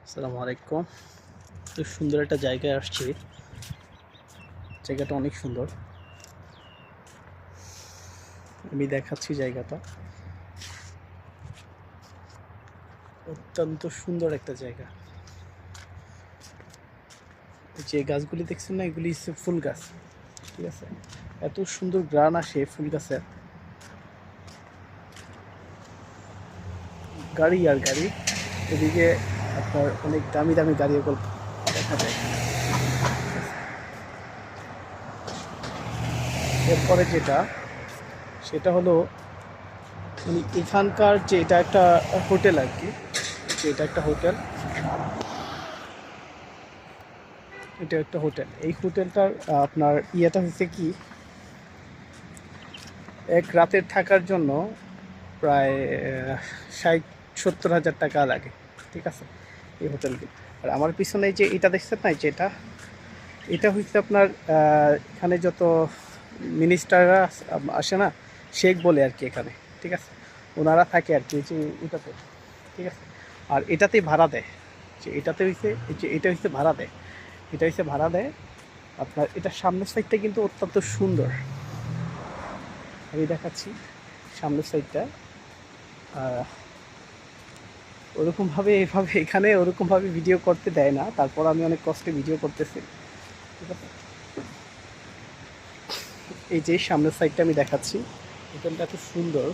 আসসালামু আলাইকুম। খুব সুন্দর একটা জায়গায় আসছি। জায়গাটা অনেক সুন্দর। আমি দেখাচ্ছি জায়গাটা। অত্যন্ত সুন্দর একটা জায়গা। যে গাছগুলি দেখছেন না, এগুলি হচ্ছে ফুল গাছ। ঠিক আছে, এত সুন্দর গ্রান আসে ফুল গাছের। গাড়ি আর গাড়ি, এদিকে আপনার অনেক দামি দামি গাড়ি ওগুলো দেখা যায়। এরপরে সেটা হলো মানে এখানকার যে এটা একটা হোটেল আর কি, যে এটা একটা হোটেল, এটা একটা হোটেল। এই হোটেলটার আপনার ইয়েটা হচ্ছে কি, এক রাতের থাকার জন্য প্রায় 60-70 হাজার টাকা লাগে। ঠিক আছে, এই হোটেলটি। আর আমার পিছনে যে এটা দেখছেন না, যেটা এটা হচ্ছে আপনার এখানে যত মিনিস্টাররা আসে না, শেখ বলে আর কি এখানে। ঠিক আছে, ওনারা থাকে আর কি যে এটাতে। ঠিক আছে, আর এটাতেই ভাড়া দেয়। যে এটাতে হইছে, যে এটা হচ্ছে ভাড়া দেয়, এটা হচ্ছে ভাড়া দেয় আপনার। এটার সামনের সাইডটা কিন্তু অত্যন্ত সুন্দর। আমি দেখাচ্ছি সামনের সাইডটা। ওরকমভাবে এভাবে এখানে ওরকমভাবে ভিডিও করতে দেয় না, তারপর আমি অনেক কষ্টে ভিডিও করতেছি। ঠিক আছে, এই যে সামনের সাইডটা আমি দেখাচ্ছি, হোটেলটা এত সুন্দর।